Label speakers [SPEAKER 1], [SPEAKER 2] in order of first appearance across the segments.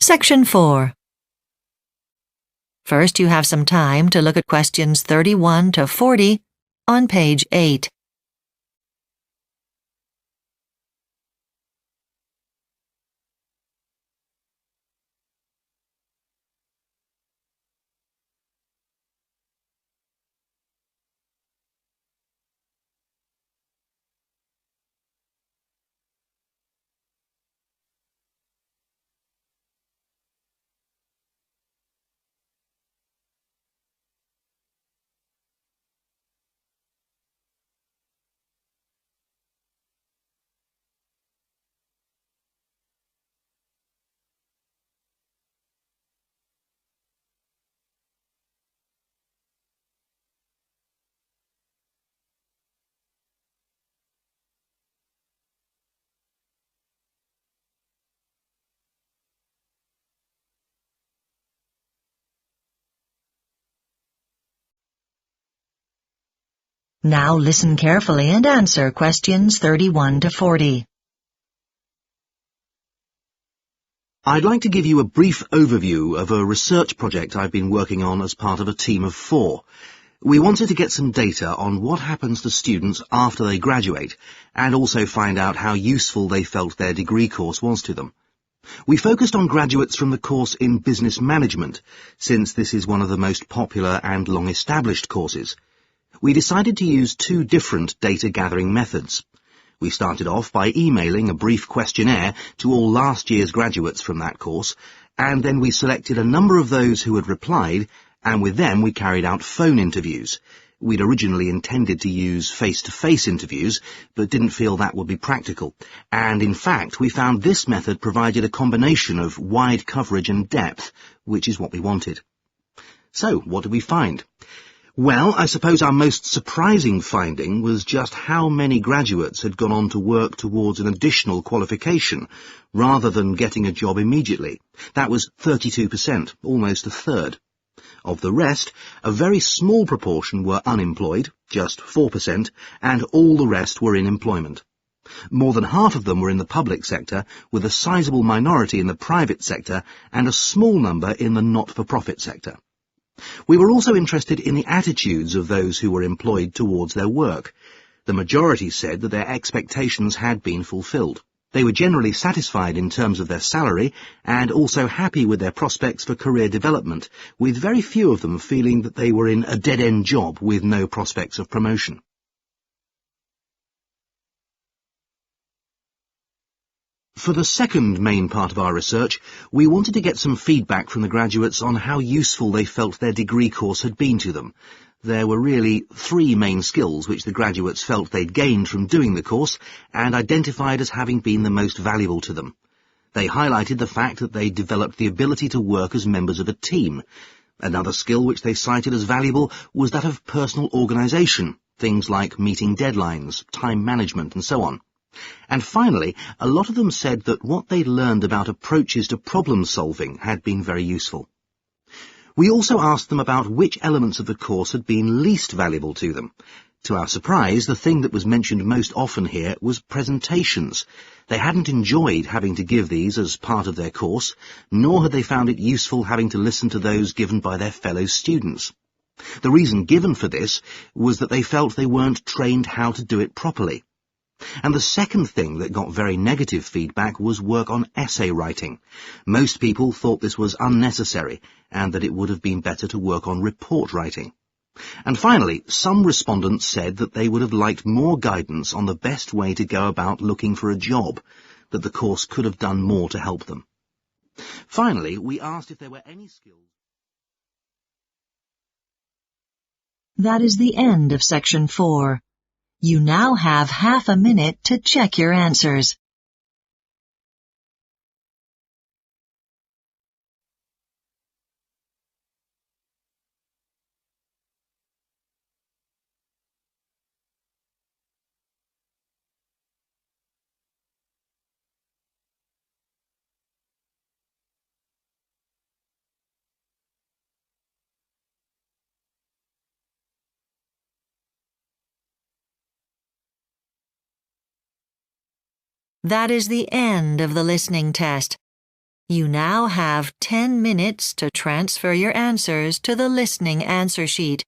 [SPEAKER 1] Section 4. First, you have some time to look at questions 31 to 40 on page 8. Now listen carefully and answer questions 31 to 40.
[SPEAKER 2] I'd like to give you a brief overview of a research project I've been working on as part of a team of 4. We wanted to get some data on what happens to students after they graduate, and also find out how useful they felt their degree course was to them. We focused on graduates from the course in business management, since this is one of the most popular and long-established courses. We decided to use 2 different data-gathering methods. We started off by emailing a brief questionnaire to all last year's graduates from that course, and then we selected a number of those who had replied, and with them we carried out phone interviews. We'd originally intended to use face-to-face interviews, but didn't feel that would be practical, and in fact we found this method provided a combination of wide coverage and depth, which is what we wanted. So, what did we find? Well, I suppose our most surprising finding was just how many graduates had gone on to work towards an additional qualification, rather than getting a job immediately. That was 32%, almost a third. Of the rest, a very small proportion were unemployed, just 4%, and all the rest were in employment. More than half of them were in the public sector, with a sizable minority in the private sector, and a small number in the not-for-profit sector. We were also interested in the attitudes of those who were employed towards their work. The majority said that their expectations had been fulfilled. They were generally satisfied in terms of their salary and also happy with their prospects for career development, with very few of them feeling that they were in a dead-end job with no prospects of promotion. For the second main part of our research, we wanted to get some feedback from the graduates on how useful they felt their degree course had been to them. There were really 3 main skills which the graduates felt they'd gained from doing the course and identified as having been the most valuable to them. They highlighted the fact that they developed the ability to work as members of a team. Another skill which they cited as valuable was that of personal organisation, things like meeting deadlines, time management and so on. And finally, a lot of them said that what they'd learned about approaches to problem-solving had been very useful. We also asked them about which elements of the course had been least valuable to them. To our surprise, the thing that was mentioned most often here was presentations. They hadn't enjoyed having to give these as part of their course, nor had they found it useful having to listen to those given by their fellow students. The reason given for this was that they felt they weren't trained how to do it properly. And the second thing that got very negative feedback was work on essay writing. Most people thought this was unnecessary and that it would have been better to work on report writing. And finally, some respondents said that they would have liked more guidance on the best way to go about looking for a job, that the course could have done more to help them. Finally, we asked if there were any skills.
[SPEAKER 1] That is the end of Section 4. You now have half a minute to check your answers. That is the end of the listening test. You now have 10 minutes to transfer your answers to the listening answer sheet.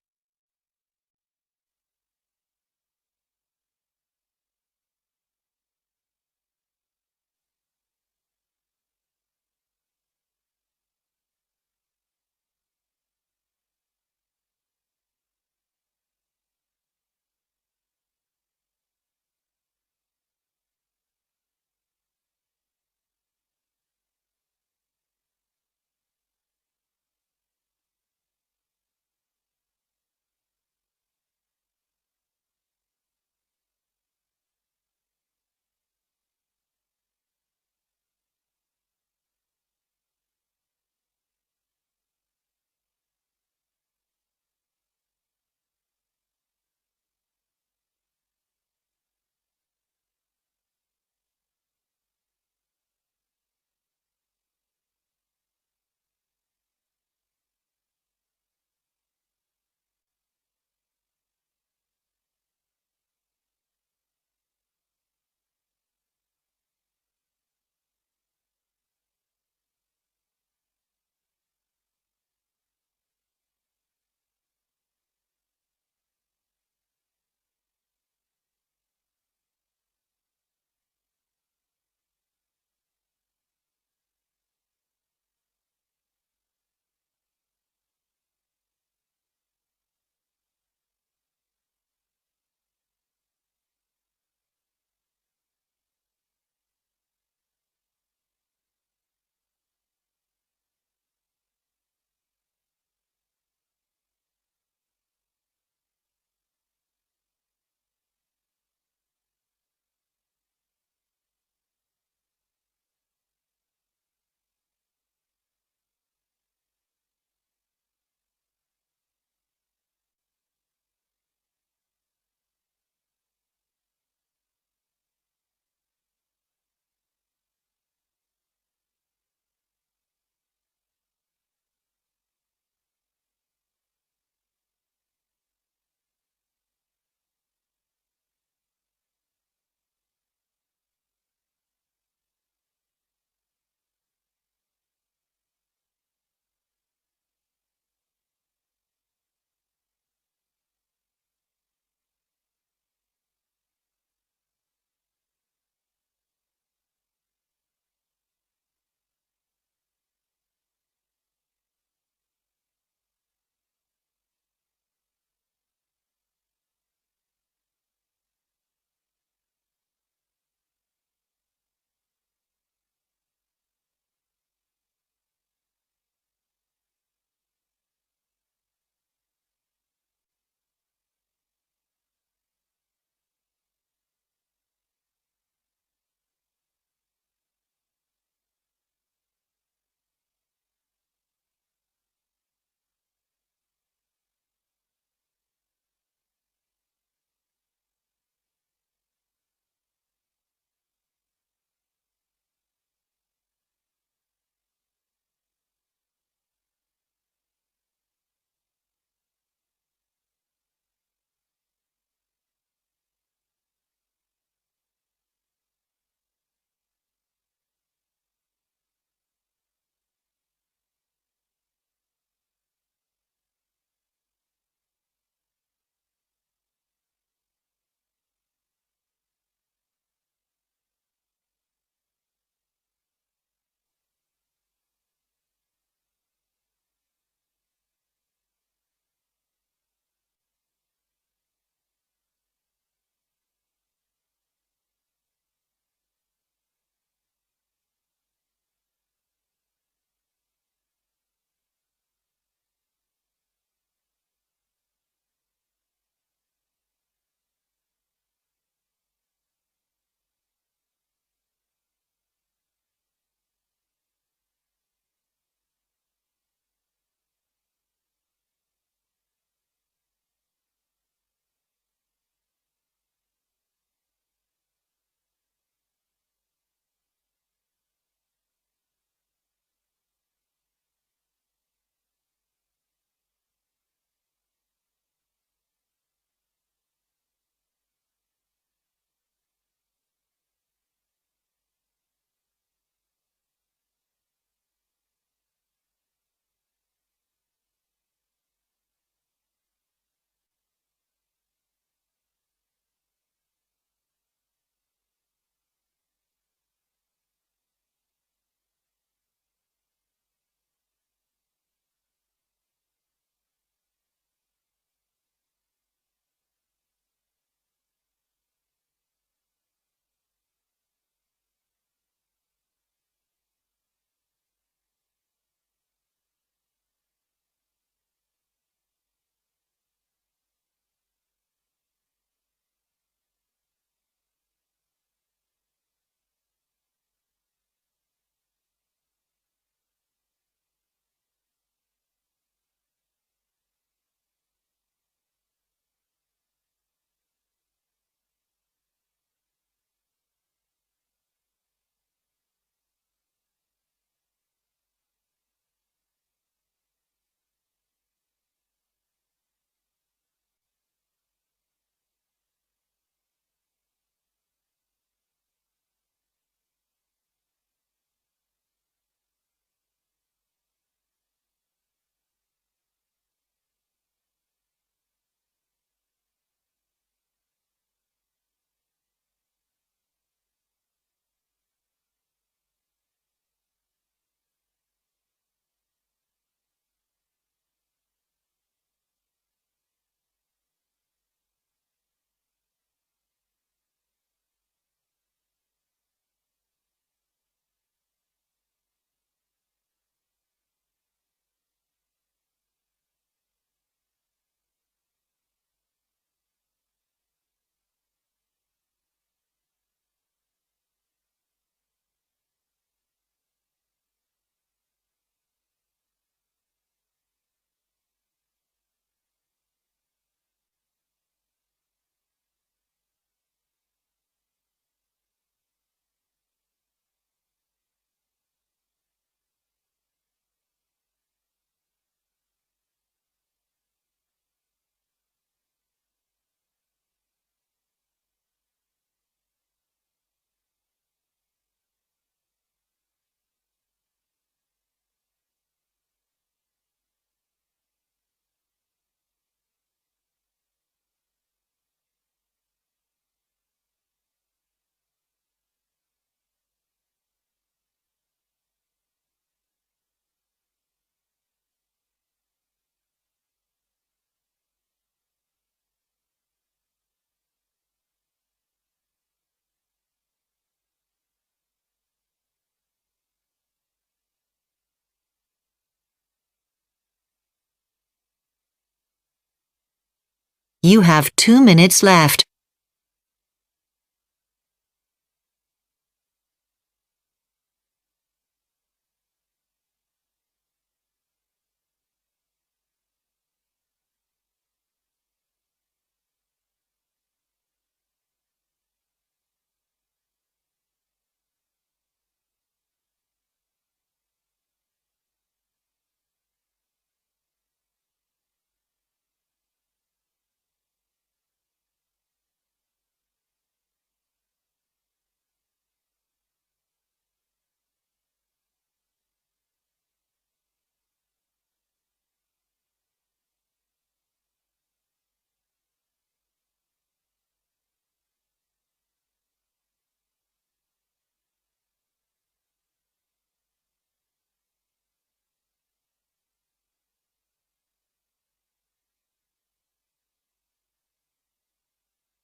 [SPEAKER 1] You have 2 minutes left.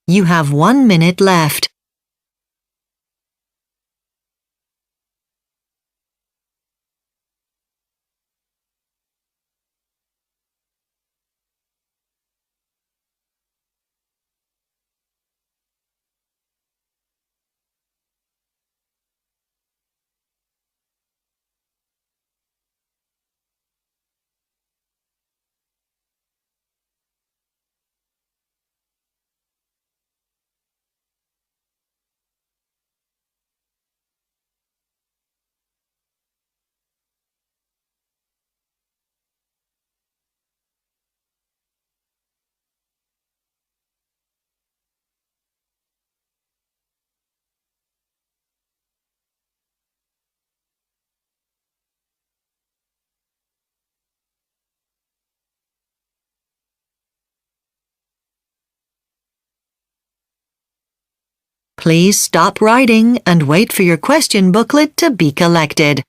[SPEAKER 1] You have 1 minute left. Please stop writing and wait for your question booklet to be collected.